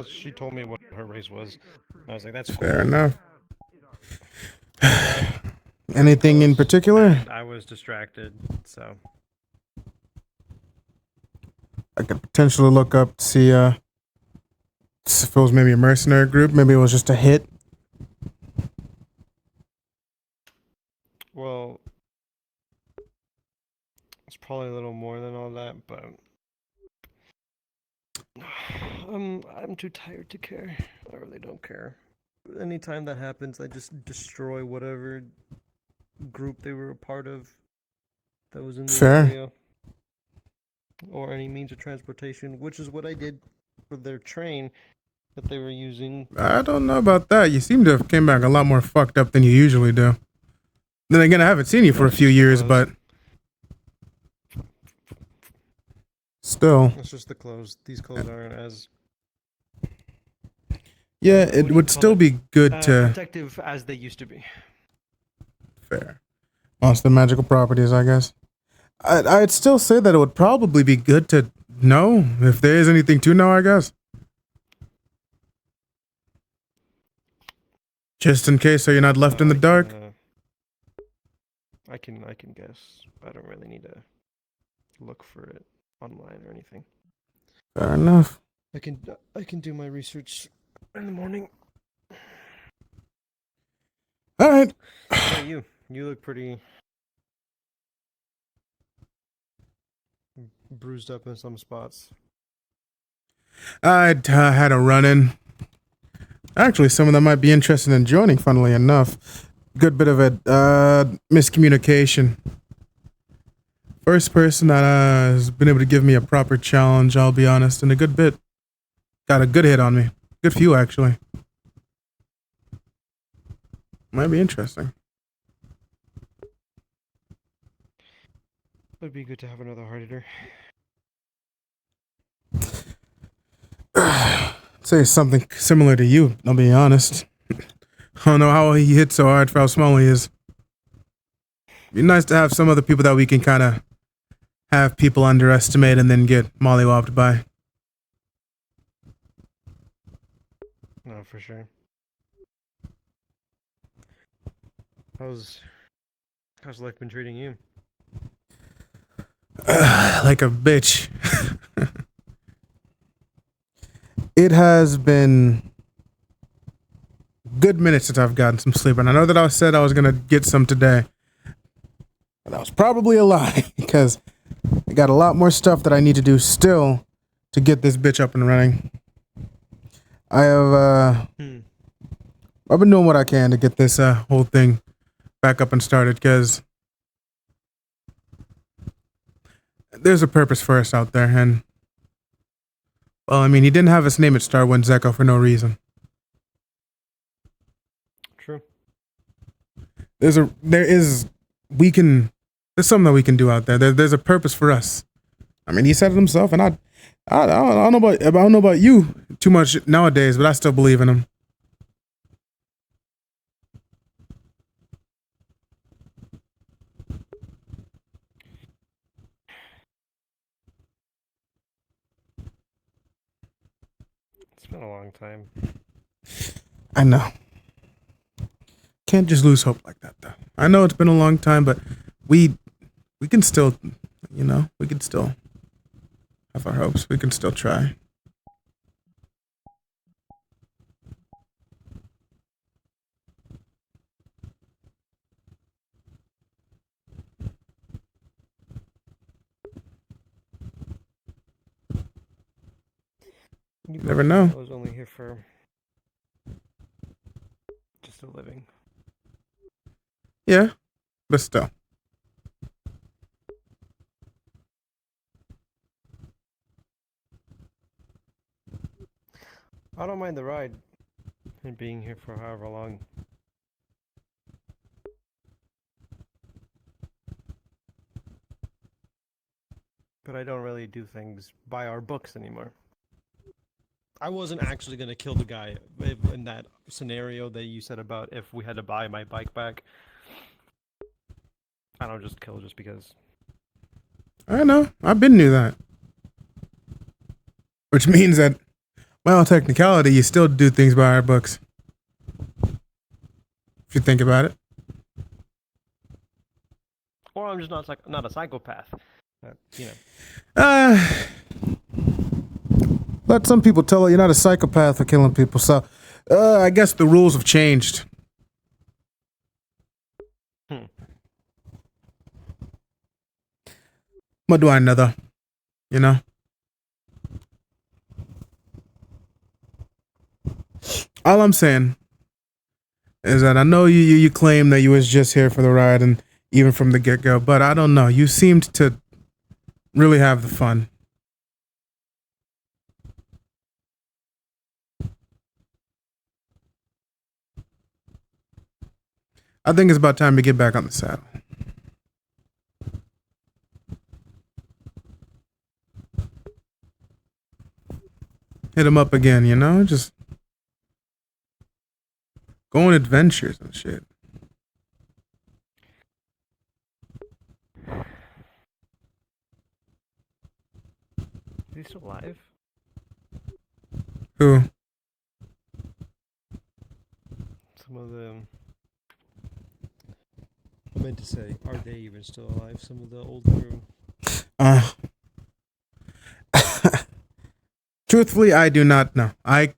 she told me what her race was. I was like, that's cool. Fair enough. Anything in particular? I was distracted, so. I could potentially look up to see if it was maybe a mercenary group. Maybe it was just a hit. Well, it's probably a little more than all that, but I'm too tired to care. I really don't care. Anytime that happens, I just destroy whatever group they were a part of that was in the Fair. area, or any means of transportation, which is what I did for their train that they were using. I don't know about that. You seem to have came back a lot more fucked up than you usually do. Then again, I haven't seen you for a few years, but still. It's just the clothes. These clothes aren't as Yeah, what do it you would call still it? be good to. protective as they used to be. Fair. Lost the magical properties, I guess. I'd still say that it would probably be good to know if there is anything to know, I guess. Just in case, so you're not left in the dark. I can guess. I don't really need to look for it online or anything. Fair enough. I can do my research in the morning. All right. Yeah, you look pretty bruised up in some spots. I'd had a run-in. Actually, some of them might be interested in joining, funnily enough. Good bit of a miscommunication. First person that has been able to give me a proper challenge, I'll be honest, and a good bit. Got a good hit on me. Good few, actually. Might be interesting. It'd be good to have another hard hitter. Say something similar to you, I'll be honest. I don't know how he hit so hard for how small he is. Be nice to have some other people that we can kind of have people underestimate and then get mollywopped by. No, for sure. How's life been treating you? Like a bitch. It has been good minutes since I've gotten some sleep, and I know that I said I was gonna get some today. But that was probably a lie, because I got a lot more stuff that I need to do still to get this bitch up and running. I have I've been doing what I can to get this whole thing back up and started, because there's a purpose for us out there, and well, I mean, he didn't have us name it Starwind Zeko for no reason. True. There's something that we can do out there. There's a purpose for us. I mean, he said it himself, and I don't know about you too much nowadays, but I still believe in him. It's been a long time. I know. Can't just lose hope like that, though. I know it's been a long time, but we can still, we can still have our hopes. We can still try. You Never know. I was only here for just a living. Yeah, but still. I don't mind the ride and being here for however long. But I don't really do things by our books anymore. I wasn't actually going to kill the guy in that scenario that you said about if we had to buy my bike back. I don't just kill just because. I know. I've been knew that. Which means that, well, technicality, you still do things by our books. If you think about it. Or I'm just not a psychopath. You know. Let some people tell you you're not a psychopath for killing people. So, I guess the rules have changed. What do I know, though? You know? All I'm saying is that I know you claim that you was just here for the ride and even from the get go, but I don't know. You seemed to really have the fun. I think it's about time to get back on the saddle. Hit him up again, you know? Just go on adventures and shit. Is he still alive? Who? Some of them. I meant to say, are they even still alive? Some of the old crew. Truthfully, I do not know. I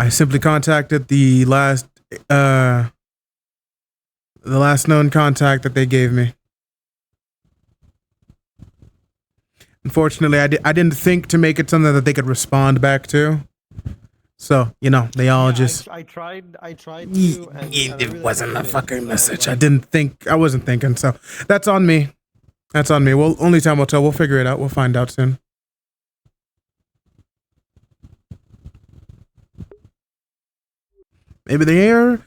simply contacted the last known contact that they gave me. Unfortunately, I didn't think to make it something that they could respond back to. So, you know, they all just... I tried to. And it wasn't a fucking message. I wasn't thinking. So, that's on me. That's on me. Well, only time will tell. We'll figure it out. We'll find out soon. Maybe they are.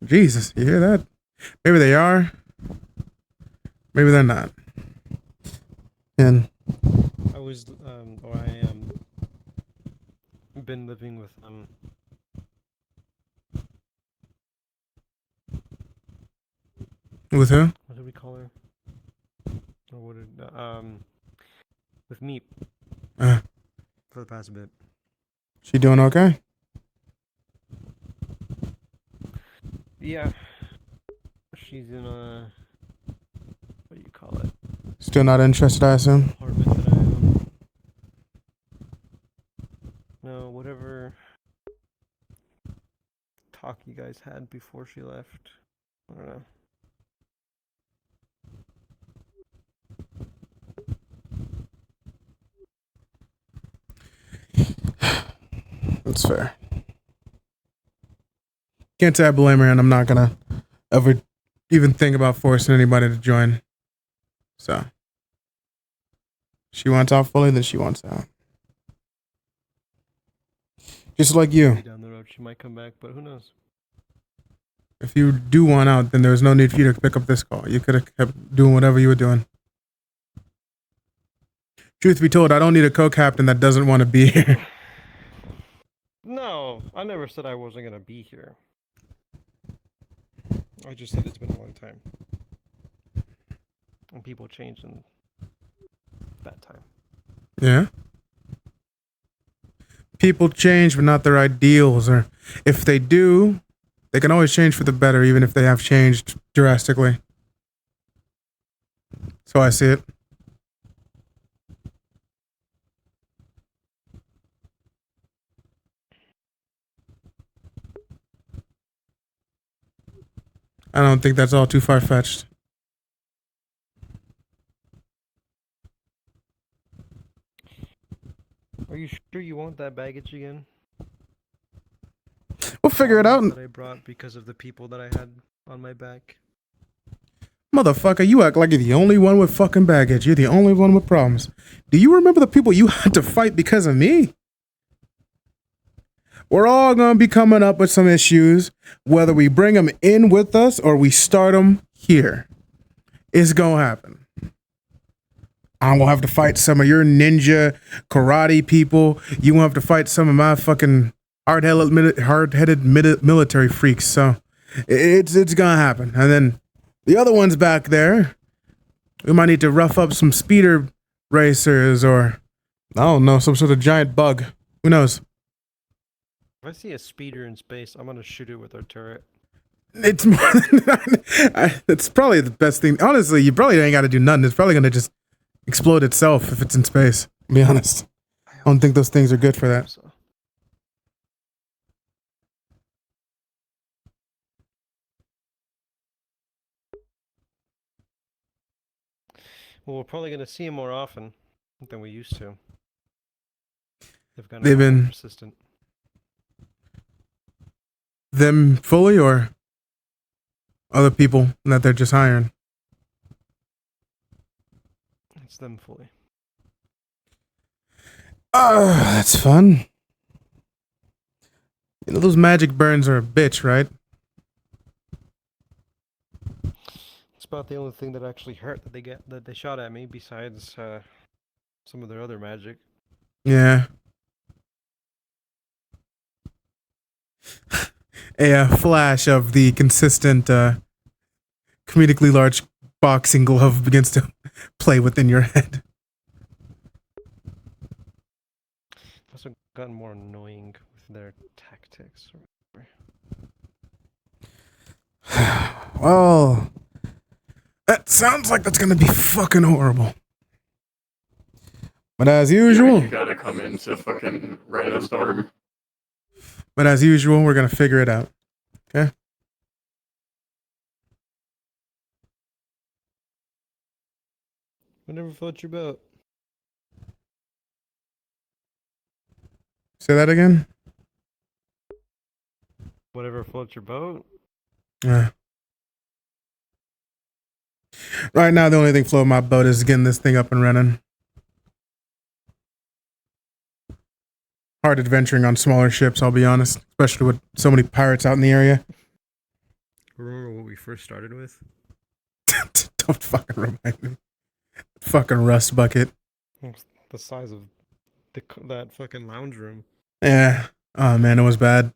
Jesus, you hear that? Maybe they are. Maybe they're not. And I was, or I am, been living with with who? what did we call her? Or what did, with Meep Uh, for the past bit. she doing okay? Yeah. She's in a, what do you call it? Still not interested, I assume. Apartment that I own. No, whatever talk you guys had before she left. I don't know. That's fair. Can't say I blame her, and I'm not gonna ever even think about forcing anybody to join. So, she wants out fully, then she wants out. Just like you. Down the road, she might come back, but who knows? If you do want out, then there's no need for you to pick up this call. You could have kept doing whatever you were doing. Truth be told, I don't need a co-captain that doesn't want to be here. No, I never said I wasn't gonna be here. I just said it's been a long time. And people change in that time. Yeah. People change, but not their ideals. Or if they do, they can always change for the better, even if they have changed drastically. So I see it. I don't think that's all too far-fetched. Are you sure you want that baggage again? We'll figure it out. That I brought because of the people that I had on my back. Motherfucker, you act like you're the only one with fucking baggage. You're the only one with problems. Do you remember the people you had to fight because of me? We're all gonna be coming up with some issues, whether we bring them in with us or we start them here. It's gonna happen. I'm gonna have to fight some of your ninja karate people. You gonna have to fight some of my fucking hard-headed military freaks. So it's gonna happen. And then the other ones back there, we might need to rough up some speeder racers or I don't know, some sort of giant bug. Who knows? If I see a speeder in space, I'm gonna shoot it with our turret. It's more than it's probably the best thing. Honestly, you probably ain't got to do nothing. It's probably gonna just explode itself if it's in space. To be honest, I don't think those things are good for that. So. Well, we're probably gonna see them more often than we used to. They've They've been persistent. them fully or other people that they're just hiring? It's them fully. Oh, that's fun. You know those magic burns are a bitch, right? It's about the only thing that actually hurt that they shot at me, besides some of their other magic. Yeah. A flash of the consistent, comedically large boxing glove begins to play within your head. Also gotten more annoying with their tactics. Well, that sounds like that's gonna be fucking horrible. But as usual, You gotta come into fucking Rhino Storm. but as usual, we're gonna figure it out. Okay. Whatever floats your boat. Say that again. Whatever floats your boat. Yeah. Right now, the only thing floating my boat is getting this thing up and running. Hard adventuring on smaller ships, I'll be honest, especially with so many pirates out in the area. Remember what we first started with? Don't fucking remind me. Fucking rust bucket. It's the size of that fucking lounge room. Yeah. Oh man, it was bad.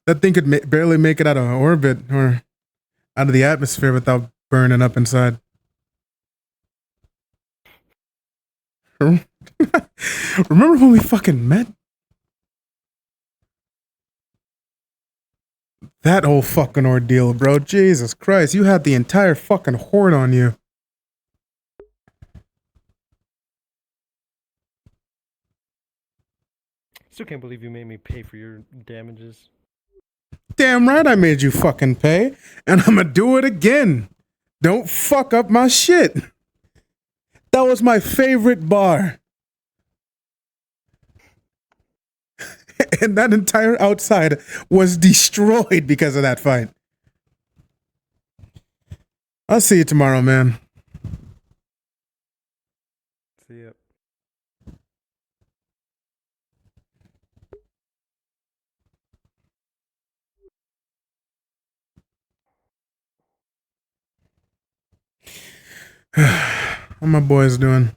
That thing could barely make it out of orbit or out of the atmosphere without burning up inside. Remember when we fucking met? That whole fucking ordeal, bro. Jesus Christ, you had the entire fucking horde on you. Still can't believe you made me pay for your damages. Damn right I made you fucking pay, and I'ma do it again. Don't fuck up my shit. That was my favorite bar. And that entire outside was destroyed because of that fight. I'll see you tomorrow, man. See ya. How my boys doing?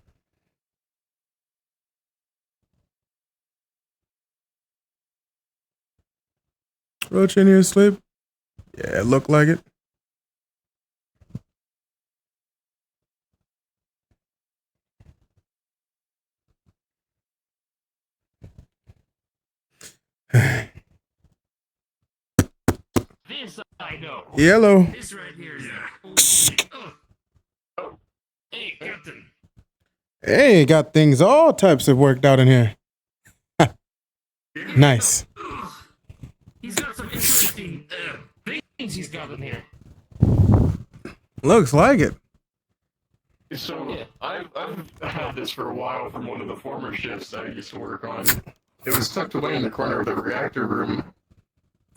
Roach in here asleep? Yeah, it looked like it. This I know. Yellow. This right here is oh. Hey, Captain. Hey, got things all types of worked out in here. Nice. He's got some interesting things he's got in here. Looks like it. So, Yeah. I've had this for a while from one of the former ships that I used to work on. It was tucked away in the corner of the reactor room.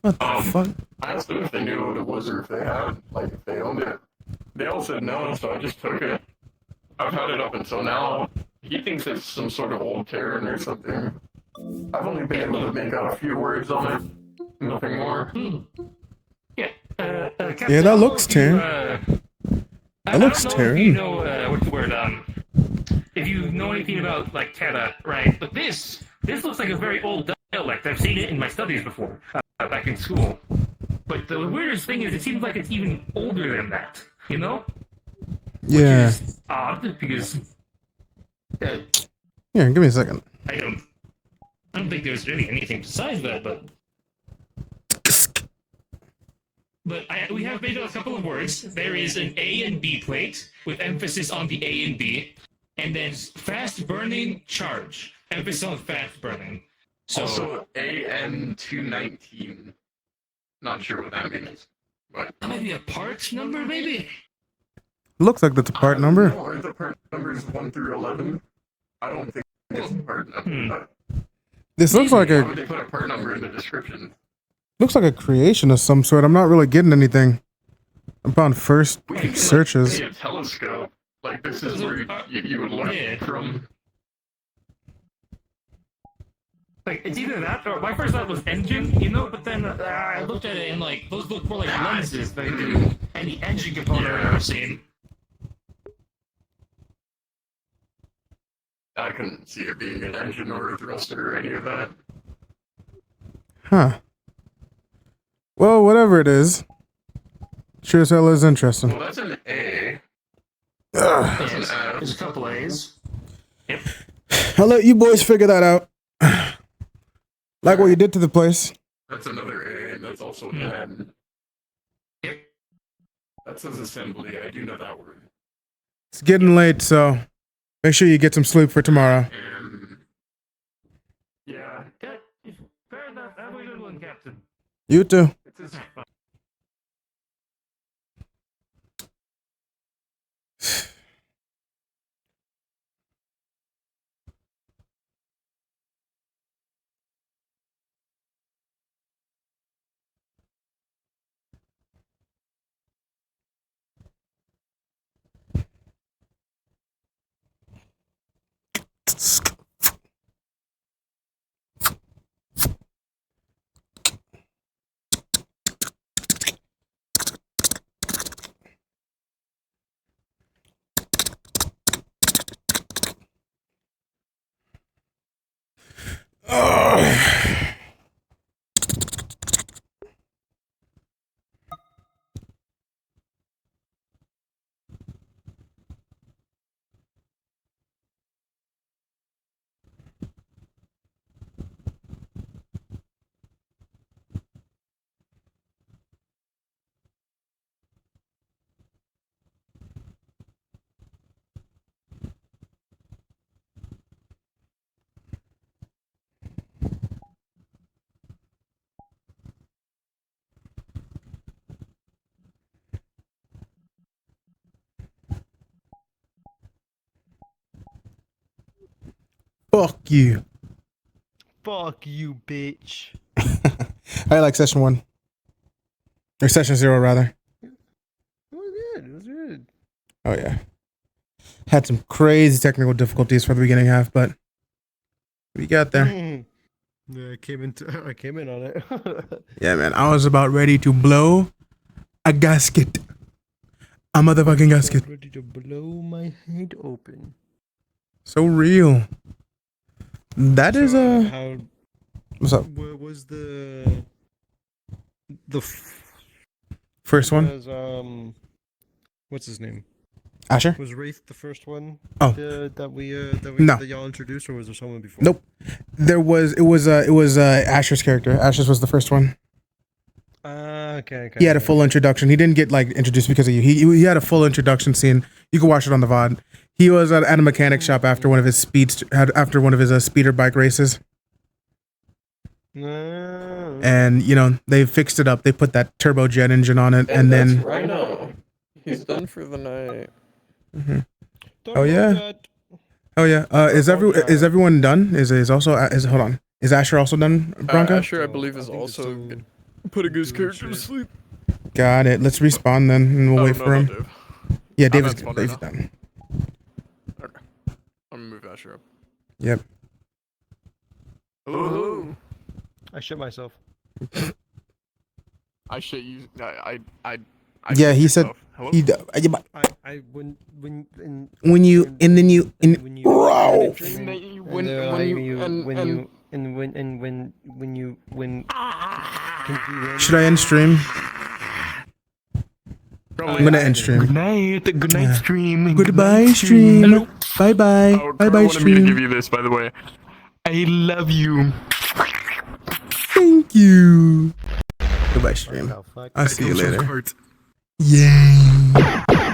What the fuck? I asked them if they knew what it was or if they had, like, if they owned it. They all said no, so I just took it. I've had it up until now. He thinks it's some sort of old Terran or something. I've only been able to make out a few words on it. Nothing more. Yeah. Captain, Yeah, that I don't looks know if you, Terran. I That looks don't know Terran. if you know what's the word? If you know anything about like Terra, right? But this looks like a very old dialect. I've seen it in my studies before, back in school. But the weirdest thing is, it seems like it's even older than that. You know? Yeah. Which is odd because Here, give me a second. I don't think there's really anything besides that, but we have made a couple of words. There is an A and B plate with emphasis on the A and B, and then fast burning charge, emphasis on fast burning. So Also, AN219. Not sure what that means. But that might be a part number, maybe. Looks like that's a part number. No, are the part numbers 1 through 11? I don't think it's a part number. But This looks like why a. would they put a part number in the description? Looks like a creation of some sort. I'm not really getting anything upon first We can searches. see a telescope. Like this is where you would look Yeah. from. Like, it's either that or my first thought was engine, you know, but then I looked at it and, like, those look more like lenses than do any engine component I've ever seen. I couldn't see it being an engine or a thruster or any of that. Huh. Well, whatever it is. Sure as hell is interesting. Well, that's an A. Ugh. That's an Yes, F. there's a couple A's. Yep. I'll let you boys figure that out. Like what you did to the place. That's another A, and that's also an N. Yep. That says assembly. I do know that word. It's getting late, so make sure you get some sleep for tomorrow. And yeah, Okay. Fair enough. Have a good one, Captain. You too. it's just Fuck you. Fuck you, bitch. I like session 1. Or session 0, rather. It was good. It was good. Oh, yeah. Had some crazy technical difficulties for the beginning half, but we got there. Yeah, I came in on it. Yeah, man. I was about ready to blow a gasket. A motherfucking gasket. Ready to blow my head open. So real. That is a. How What's up? was the First one? was what's his name? Asher? Was Wraith the first one? Oh. No. that y'all introduced, or was there someone before? Nope. It was Asher's character. Asher's was the first one. Okay. He had a full introduction. He didn't get like introduced because of you. He had a full introduction scene. You can watch it on the VOD. He was at a mechanic shop after one of his speeder bike races. And you know, they fixed it up. They put that turbojet engine on it, and then Rhino. He's done for the night. Oh yeah. Oh yeah. Is everyone done? Is hold on. Is Asher also done, Bronco? Asher, I believe, is also putting his character to sleep. Got it. Let's respawn then, and we'll wait for him. Dave. Yeah, I'm David's at spawn Dave's right now. done. Okay. I'm gonna move Asher up. Yep. Hello. I shit myself. I shit you. I Yeah, shit he said yourself. Hello? he. I when When you and then you and when you Bro. Should I end stream? I'm gonna end stream. Good night, stream. Goodbye stream. Bye bye. Oh, Bye Carl bye wanted me to give stream. you this, by the way. I love you. Thank you. Goodbye stream. Oh, fuck. I'll see you That comes from later. heart. Yay.